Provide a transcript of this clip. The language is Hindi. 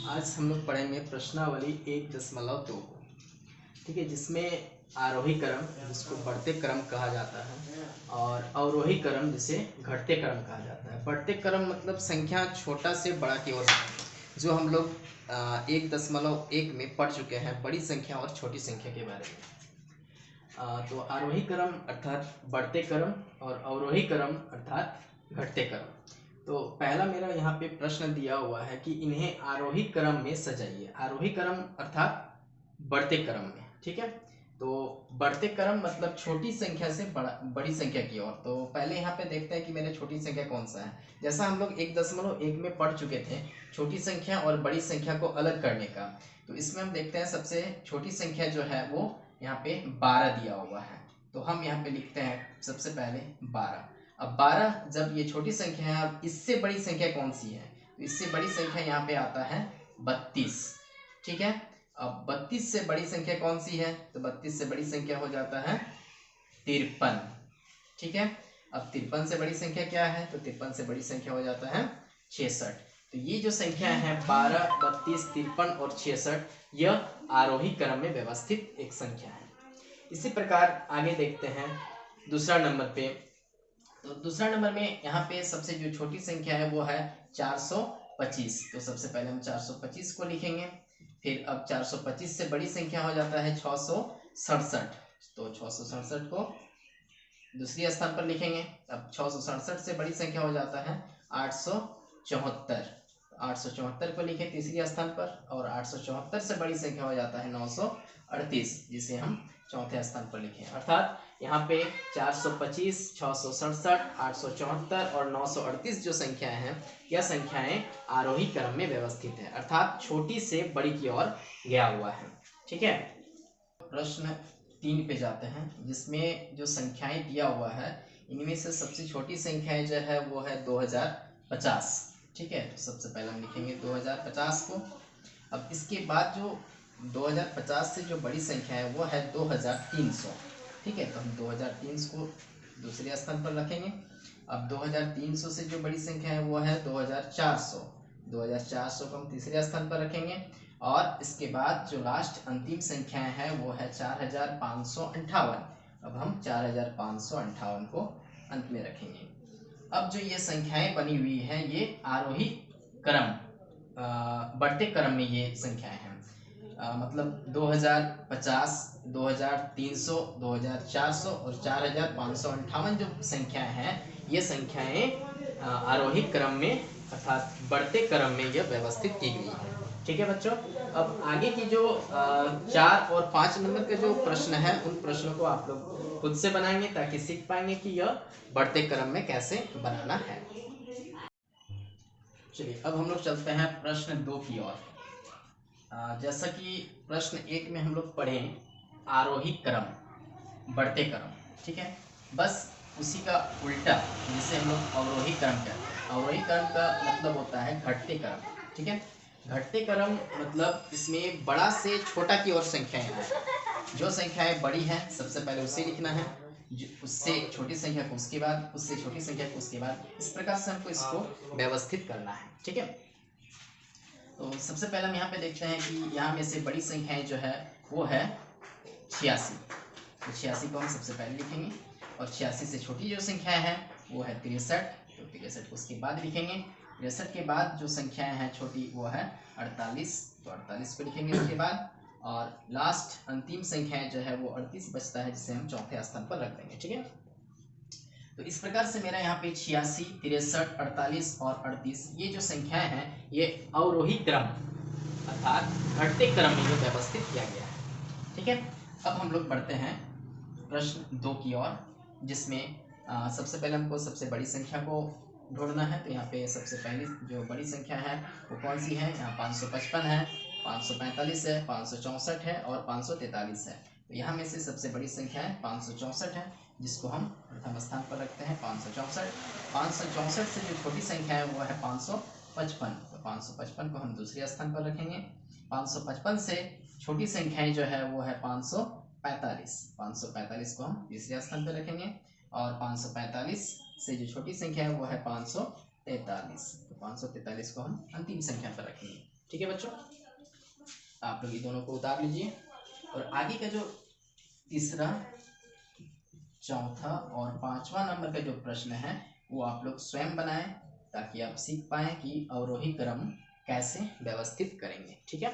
आज हम लोग पढ़ेंगे प्रश्नावली 1.2 को। ठीक है, जिसमें आरोही क्रम जिसको बढ़ते क्रम कहा जाता है और अवरोही क्रम जिसे घटते क्रम कहा जाता है। बढ़ते क्रम मतलब संख्या छोटा से बड़ा की ओर, जो हम लोग 1.1 में पढ़ चुके हैं, बड़ी संख्या और छोटी संख्या के बारे में। तो आरोही क्रम अर्थात बढ़ते क्रम और अवरोही क्रम अर्थात घटते क्रम। तो पहला मेरा यहाँ पे प्रश्न दिया हुआ है कि इन्हें आरोही क्रम में सजाइए। आरोही क्रम अर्थात बढ़ते क्रम में। ठीक है, तो बढ़ते क्रम मतलब छोटी संख्या से बड़ी संख्या की ओर। तो पहले यहाँ पे देखते हैं कि मेरे छोटी संख्या कौन सा है। जैसा हम लोग 1.1 में पढ़ चुके थे छोटी संख्या और बड़ी संख्या को अलग करने का, तो इसमें हम देखते हैं सबसे छोटी संख्या जो है वो यहाँ पे 12 दिया हुआ है। तो हम यहाँ पे लिखते हैं सबसे पहले 12। अब 12 जब ये छोटी संख्या है, अब इससे बड़ी संख्या कौन सी है? तो इससे बड़ी संख्या यहाँ पे आता है 32। ठीक है, अब 32 से बड़ी संख्या कौन सी है? तो 32 से बड़ी संख्या हो जाता है 53। ठीक है, अब 53 से बड़ी संख्या क्या है? तो 53 से बड़ी संख्या हो जाता है 66। तो ये जो संख्या है 12, 32, 53 और 66, यह आरोही क्रम में व्यवस्थित एक संख्या है। इसी प्रकार आगे देखते हैं दूसरा नंबर पे। तो दूसरा नंबर में यहाँ पे सबसे जो छोटी संख्या है वो है 425। तो सबसे पहले हम 425 को लिखेंगे। फिर अब 425 से बड़ी संख्या हो जाता है 667। तो 667 को दूसरी स्थान पर लिखेंगे। अब 667 से बड़ी संख्या हो जाता है 874। 874 को लिखे तीसरी स्थान पर, और 874 से बड़ी संख्या हो जाता है 938, जिसे हम चौथे स्थान पर लिखे। अर्थात यहाँ पे 425, 667, 874 और 938 जो संख्याएं हैं, यह संख्याएं आरोही क्रम में व्यवस्थित है, अर्थात छोटी से बड़ी की ओर गया हुआ है। ठीक है, प्रश्न 3 पे जाते हैं, जिसमें जो संख्याएं दिया हुआ है इनमें से सबसे छोटी संख्या जो है वो है 2050। ठीक है, तो सबसे पहले हम लिखेंगे 2050 को। अब इसके बाद जो 2050 से जो बड़ी संख्या है वो है 2300। ठीक है, तो हम 2300 को दूसरे स्थान पर रखेंगे। अब 2300 से जो बड़ी संख्या है वो है 2400। 2400 को हम तीसरे स्थान पर रखेंगे। और इसके बाद जो लास्ट अंतिम संख्याएं है वो है 4558। अब हम 4558 को अंत में रखेंगे। अब जो ये संख्याएं बनी हुई हैं ये आरोही क्रम बढ़ते क्रम में ये संख्याएं हैं। मतलब 2050, 2300, 2400 और 4558 जो संख्याएं हैं, ये संख्याएं आरोही क्रम में अर्थात बढ़ते क्रम में यह व्यवस्थित की गई है। ठीक है बच्चों, अब आगे की जो 4 और 5 नंबर का जो प्रश्न है, उन प्रश्नों को आप लोग खुद से बनाएंगे ताकि सीख पाएंगे कि यह बढ़ते क्रम में कैसे बनाना है। चलिए अब हम लोग चलते हैं प्रश्न 2 की ओर। जैसा कि प्रश्न 1 में हम लोग पढ़े आरोही क्रम बढ़ते क्रम। ठीक है, बस उसी का उल्टा जिसे हम लोग अवरोही क्रम कहते हैं। अवरोही क्रम का मतलब होता है घटते क्रम। ठीक है, घटते क्रम मतलब इसमें बड़ा से छोटा की ओर संख्याएं हैं। जो संख्याएं बड़ी हैं सबसे पहले उसे लिखना है, उससे छोटी संख्या को उसके बाद, उससे छोटी संख्या को उसके बाद, इस प्रकार से हमको इसको व्यवस्थित करना है। ठीक है, तो सबसे पहले हम यहाँ पे देखते हैं कि यहाँ में से बड़ी संख्याएं जो है वो है 86। तो 86 को हम सबसे पहले लिखेंगे। और 86 से छोटी जो संख्या है वो है 63। तो 63 को उसके बाद लिखेंगे। 63 के बाद जो संख्याएं हैं छोटी वो है 48। तो 48 को लिखेंगे उसके बाद। और लास्ट अंतिम संख्याएं जो है वो 38 बचता है, जिसे हम चौथे स्थान पर रख देंगे। ठीक है, तो इस प्रकार से मेरा यहाँ पे 86, 63, 48 और 38 ये जो संख्याएं हैं ये अवरोही क्रम अर्थात घटते क्रम में व्यवस्थित किया गया है। ठीक है, अब हम लोग बढ़ते हैं प्रश्न 2 की ओर, जिसमें सबसे पहले हमको सबसे बड़ी संख्या को ढूंढना है। तो यहाँ पे सबसे पहली जो बड़ी संख्या है वो कौन सी है? यहाँ 555 है, 545 है, 564 है और 543 है। तो यहाँ में से सबसे बड़ी संख्या है 564 है, जिसको हम प्रथम स्थान पर रखते हैं 564। 564 से जो छोटी संख्या है वो है 555। तो 555 को हम दूसरे स्थान पर रखेंगे। 555 से छोटी संख्याएं जो है वो है 545। 545 को हम तीसरे स्थान पर रखेंगे। और 545 से जो छोटी संख्या है वो है 543। तो 543 को हम अंतिम संख्या पर रखेंगे। ठीक है बच्चों, आप लोग ये दोनों को उतार लीजिए और आगे का जो तीसरा, चौथा और पांचवा नंबर का जो प्रश्न है वो आप लोग स्वयं बनाएं ताकि आप सीख पाएं कि अवरोही क्रम कैसे व्यवस्थित करेंगे। ठीक है।